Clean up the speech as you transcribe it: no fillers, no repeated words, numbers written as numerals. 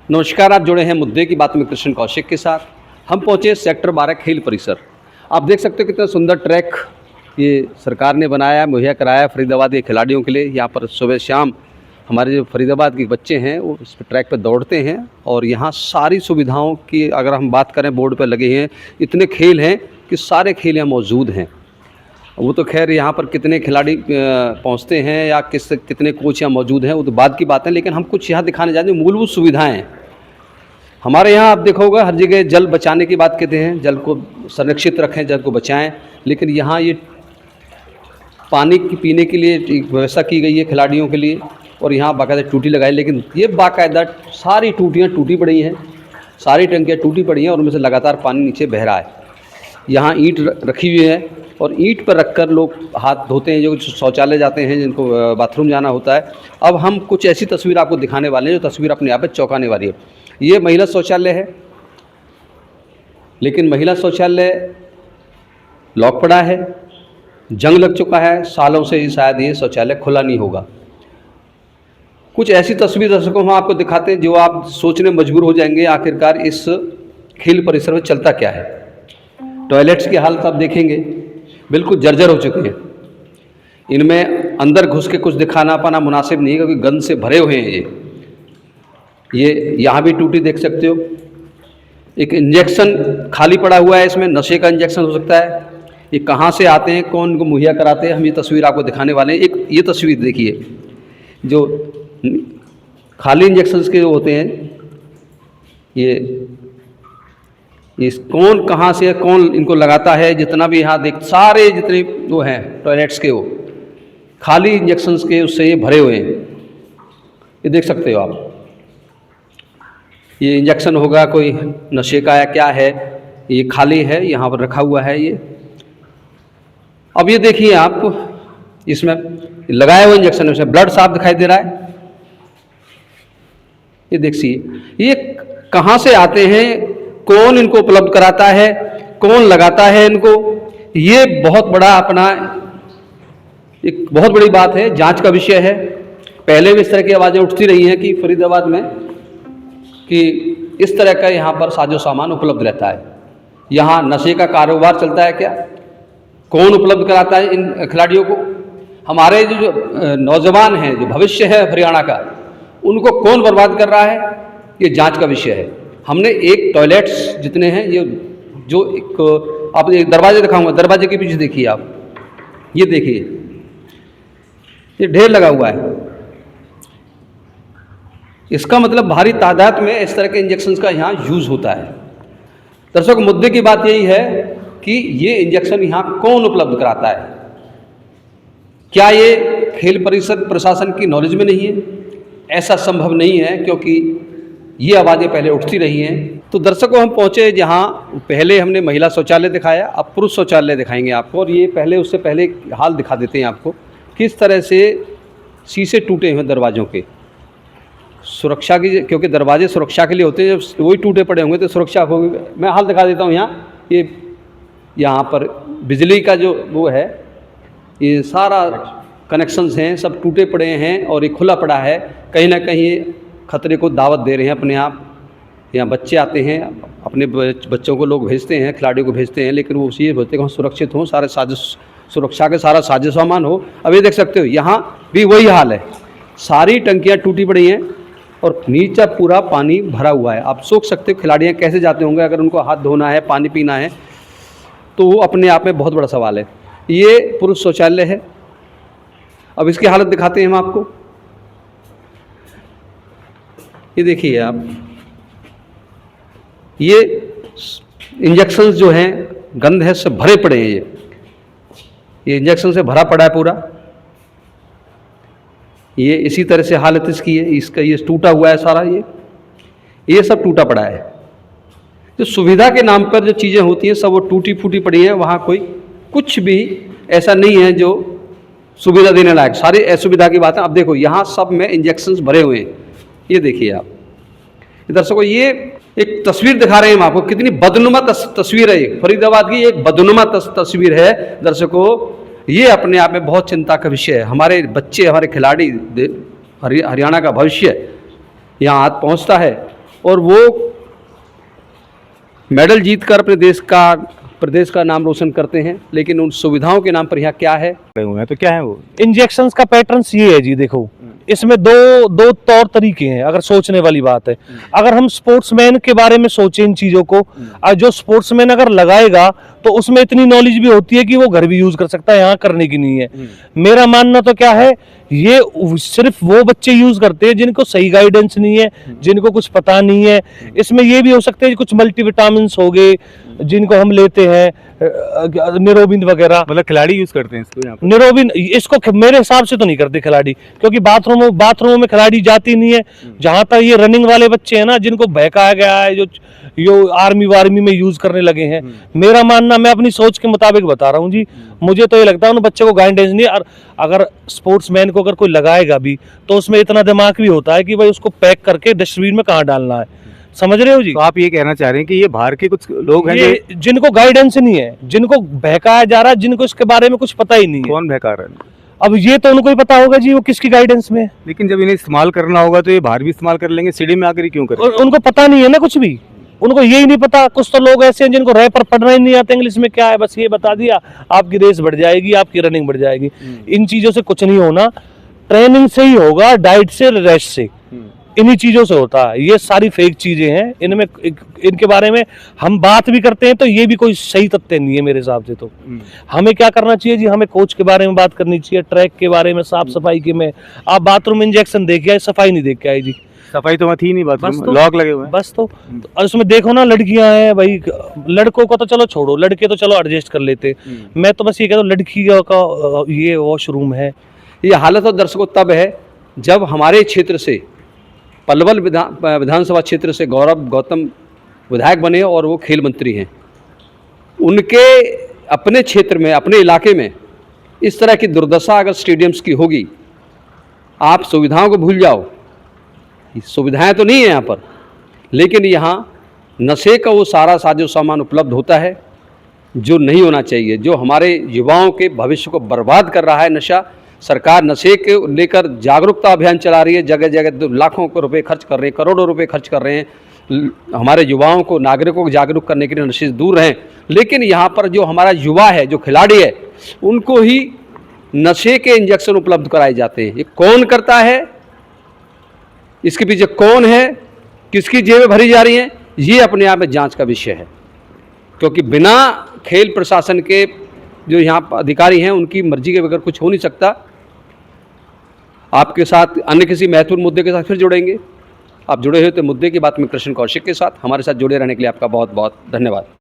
नमस्कार, आप जुड़े हैं मुद्दे की बात में कृष्ण कौशिक के साथ। हम पहुंचे सेक्टर 12 खेल परिसर। आप देख सकते हो कितना सुंदर ट्रैक ये सरकार ने बनाया, मुहैया कराया फरीदाबाद के खिलाड़ियों के लिए। यहाँ पर सुबह शाम हमारे जो फरीदाबाद के बच्चे हैं वो इस ट्रैक पर दौड़ते हैं और यहाँ सारी सुविधाओं की अगर हम बात करें बोर्ड पर लगे हैं, इतने खेल हैं कि सारे खेल यहाँ मौजूद हैं। वो तो खैर यहाँ पर कितने खिलाड़ी पहुँचते हैं या कितने कोच यहाँ मौजूद हैं वो तो बाद की बात है, लेकिन हम कुछ यहाँ दिखाने जाते हैं मूलभूत सुविधाएँ। हमारे यहाँ आप देखोगे हर जगह जल बचाने की बात कहते हैं, जल को संरक्षित रखें, जल को बचाएं, लेकिन यहाँ ये पानी की पीने के लिए व्यवस्था की गई है खिलाड़ियों के लिए और यहाँ बाकायदा टूटी लगाई। लेकिन ये बाकायदा सारी टूटियाँ टूटी पड़ी हैं, सारी टंकियाँ टूटी पड़ी हैं और उनमें से लगातार पानी नीचे बह रहा है। यहाँ ईंट रखी हुई है और ईंट पर रखकर लोग हाथ धोते हैं, जो शौचालय जाते हैं, जिनको बाथरूम जाना होता है। अब हम कुछ ऐसी तस्वीर आपको दिखाने वाले हैं जो तस्वीर अपने आप में चौंकाने वाली है। ये महिला शौचालय है, लेकिन महिला शौचालय लॉक पड़ा है, जंग लग चुका है, सालों से ही शायद ये शौचालय खुला नहीं होगा। कुछ ऐसी तस्वीर दर्शकों हम आपको दिखाते हैं जो आप सोचने मजबूर हो जाएंगे आखिरकार इस खेल परिसर में चलता क्या है। टॉयलेट्स की हालत आप देखेंगे बिल्कुल जर्जर हो चुके हैं, इनमें अंदर घुस के कुछ दिखाना पाना मुनासिब नहीं है क्योंकि गंद से भरे हुए हैं। ये यहाँ भी टूटी देख सकते हो। एक इंजेक्शन खाली पड़ा हुआ है, इसमें नशे का इंजेक्शन हो सकता है। ये कहाँ से आते हैं, कौन इनको मुहैया कराते हैं, हम ये तस्वीर आपको दिखाने वाले हैं। एक ये तस्वीर देखिए, जो खाली इंजेक्शंस के जो होते हैं, ये कौन कहाँ से कौन इनको लगाता है। जितना भी यहाँ देख सारे जितने वो हैं टॉयलेट्स के, वो खाली इंजेक्शंस के उससे ये भरे हुए हैं। ये देख सकते हो आप, ये इंजेक्शन होगा कोई नशे का या क्या है, ये खाली है, यहाँ पर रखा हुआ है ये। अब ये देखिए आप, इसमें लगाया हुआ इंजेक्शन में ब्लड साफ दिखाई दे रहा है। ये देखिए, ये कहाँ से आते हैं, कौन इनको उपलब्ध कराता है, कौन लगाता है इनको, ये बहुत बड़ा अपना एक बहुत बड़ी बात है, जांच का विषय है। पहले भी इस तरह की आवाज़ें उठती रही हैं कि फरीदाबाद में कि इस तरह का यहाँ पर साजो सामान उपलब्ध रहता है। यहाँ नशे का कारोबार चलता है क्या, कौन उपलब्ध कराता है इन खिलाड़ियों को। हमारे जो नौजवान हैं, जो भविष्य है हरियाणा का, उनको कौन बर्बाद कर रहा है, ये जांच का विषय है। हमने एक टॉयलेट्स जितने हैं, ये जो एक आप एक दरवाजे दिखाऊंगा, दरवाजे के पीछे देखिए आप, ये देखिए, ये ढेर लगा हुआ है। इसका मतलब भारी तादाद में इस तरह के इंजेक्शन्स का यहाँ यूज़ होता है। दर्शकों, मुद्दे की बात यही है कि ये इंजेक्शन यहाँ कौन उपलब्ध कराता है। क्या ये खेल परिषद प्रशासन की नॉलेज में नहीं है? ऐसा संभव नहीं है, क्योंकि ये आवाज़ें पहले उठती रही हैं। तो दर्शकों, हम पहुँचे जहाँ पहले हमने महिला शौचालय दिखाया, अब पुरुष शौचालय दिखाएंगे आपको। और ये पहले उससे पहले हाल दिखा देते हैं आपको, किस तरह से शीशे टूटे हुए दरवाज़ों के, सुरक्षा की, क्योंकि दरवाजे सुरक्षा के लिए होते हैं। जब वही टूटे पड़े होंगे तो सुरक्षा होगी। मैं हाल दिखा देता हूँ यहाँ। ये यहाँ पर बिजली का जो वो है, ये सारा कनेक्शंस हैं, सब टूटे पड़े हैं और ये खुला पड़ा है। कहीं ना कहीं खतरे को दावत दे रहे हैं अपने आप। यहाँ बच्चे आते हैं, अपने बच्चों को लोग भेजते हैं, खिलाड़ियों को भेजते हैं, लेकिन वो उसी बोलते हैं कि हम सुरक्षित हों, सारे सुरक्षा के सारा साजो सामान हो। अब ये देख सकते हो, यहाँ भी वही हाल है, सारी टंकियाँ टूटी पड़ी हैं और नीचे पूरा पानी भरा हुआ है। आप सोच सकते हो खिलाड़ियाँ कैसे जाते होंगे, अगर उनको हाथ धोना है, पानी पीना है, तो वो अपने आप में बहुत बड़ा सवाल है। ये पुरुष शौचालय है। अब इसकी हालत दिखाते हैं हम आपको। ये देखिए आप, ये इंजेक्शन्स जो हैं, गंध है, से भरे पड़े हैं। ये इंजेक्शन से भरा पड़ा है पूरा। ये इसी तरह से हालत इसकी है। इसका ये टूटा हुआ है सारा, ये सब टूटा पड़ा है। जो सुविधा के नाम पर जो चीज़ें होती हैं सब वो टूटी फूटी पड़ी हैं। वहाँ कोई कुछ भी ऐसा नहीं है जो सुविधा देने लायक, सारी असुविधा की बात है। अब देखो, यहाँ सब में इंजेक्शन्स भरे हुए हैं। ये देखिए आप दर्शकों, ये एक तस्वीर दिखा रहे हैं हम आपको, कितनी बदनुमा तस्वीर है। ये फरीदाबाद की एक बदनुमा तस्वीर है दर्शकों। ये अपने आप में बहुत चिंता का विषय है। हमारे बच्चे, हमारे खिलाड़ी, हरियाणा का भविष्य यहाँ आज पहुँचता है और वो मेडल जीतकर अपने प्रदेश का नाम रोशन करते हैं, लेकिन उन सुविधाओं के नाम पर यहाँ क्या है? हुए हैं तो क्या है वो? इंजेक्शंस का पैटर्न ये है जी, देखो इसमें दो तौर तरीके हैं अगर सोचने वाली बात है। अगर हम स्पोर्ट्समैन के बारे में सोचें इन चीजों को, जो स्पोर्ट्समैन अगर लगाएगा तो उसमें इतनी नॉलेज भी होती है कि वो घर भी यूज कर सकता है, यहाँ करने की नहीं है। मेरा मानना तो क्या है, ये सिर्फ वो बच्चे यूज करते हैं जिनको सही गाइडेंस नहीं है, जिनको कुछ पता नहीं है। इसमें ये भी हो सकते हैं कुछ मल्टीविटामिन हो गए जिनको हम लेते हैं, निरोबिन वगैरह। मतलब खिलाड़ी यूज करते हैं इसको यहाँ पे? निरोबिन इसको मेरे हिसाब से तो नहीं करते खिलाड़ी, क्योंकि बाथरूमों में खिलाड़ी जाती नहीं है। जहां तक ये रनिंग वाले बच्चे हैं ना, जिनको बहकाया गया है, जो आर्मी वार्मी में यूज करने लगे हैं, मेरा मानना, मैं अपनी सोच के मुताबिक बता रहा हूँ जी, मुझे तो ये लगता है उन बच्चे को गाइडेंस नहीं है। और अगर स्पोर्ट्समैन को अगर कोई लगाएगा भी तो उसमें इतना दिमाग भी होता है कि भाई उसको पैक करके डस्टबिन में कहाँ डालना है। समझ रहे हो जी? तो आप ये कहना चाह रहे हैं कि ये बाहर के कुछ लोग हैं जिनको गाइडेंस नहीं है, जिनको बहकाया जा रहा है, जिनको इसके बारे में कुछ पता ही नहीं है। कौन बहका रहा है? अब ये तो उनको ही पता होगा जी वो किसकी गाइडेंस में है। लेकिन जब इन्हें इस्तेमाल करना होगा तो ये बाहर भी इस्तेमाल कर लेंगे, सीढ़ी में आकर ही क्यों करें? और उनको पता नहीं है ना कुछ भी, उनको यही नहीं पता। कुछ तो लोग ऐसे हैं जिनको रैपर पढ़ना ही नहीं आता इंग्लिश में क्या है, बस ये बता दिया आपकी रेस बढ़ जाएगी, आपकी रनिंग बढ़ जाएगी। इन चीजों से कुछ नहीं होना, ट्रेनिंग से ही होगा, डाइट से, रेस्ट से, इन्हीं चीजों से होता है। ये सारी फेक चीजें हैं, इनमें इनके बारे में हम बात भी करते हैं तो ये भी कोई सही तथ्य नहीं है मेरे हिसाब से। तो हमें क्या करना चाहिए जी, हमें कोच के बारे में बात करनी चाहिए, ट्रैक के बारे में, साफ सफाई के में। आप बाथरूम इंजेक्शन देख के आए, सफाई नहीं देख के आए जी। सफाई तो वहाँ थी नहीं, बाथरूम तो लॉक लगे हुए हैं बस। तो और उसमें देखो ना, लड़कियां हैं भाई, लड़कों को तो चलो छोड़ो, लड़के तो चलो एडजस्ट कर लेते। मैं तो बस ये कहता हूँ लड़कियों का ये वॉशरूम है। ये हालत तो दर्शकों तब है जब हमारे क्षेत्र से, पलवल विधानसभा क्षेत्र से गौरव गौतम विधायक बने और वो खेल मंत्री हैं। उनके अपने क्षेत्र में, अपने इलाके में इस तरह की दुर्दशा अगर स्टेडियम्स की होगी, आप सुविधाओं को भूल जाओ, सुविधाएं तो नहीं है यहाँ पर, लेकिन यहाँ नशे का वो सारा साजो सामान उपलब्ध होता है जो नहीं होना चाहिए, जो हमारे युवाओं के भविष्य को बर्बाद कर रहा है। नशा, सरकार नशे के लेकर जागरूकता अभियान चला रही है, जगह जगह लाखों को रुपए खर्च कर रहे हैं, करोड़ों रुपए खर्च कर रहे हैं हमारे युवाओं को, नागरिकों को जागरूक करने के लिए नशे से दूर रहें। लेकिन यहाँ पर जो हमारा युवा है, जो खिलाड़ी है, उनको ही नशे के इंजेक्शन उपलब्ध कराए जाते हैं। ये कौन करता है, इसके पीछे कौन है, किसकी जेबें भरी जा रही हैं, ये अपने आप में जांच का विषय है। क्योंकि बिना खेल प्रशासन के जो यहाँ अधिकारी हैं, उनकी मर्जी के बगैर कुछ हो नहीं सकता। आपके साथ अन्य किसी महत्वपूर्ण मुद्दे के साथ फिर जुड़ेंगे। आप जुड़े हुए थे मुद्दे की बात में कृष्ण कौशिक के साथ। हमारे साथ जुड़े रहने के लिए आपका बहुत बहुत धन्यवाद।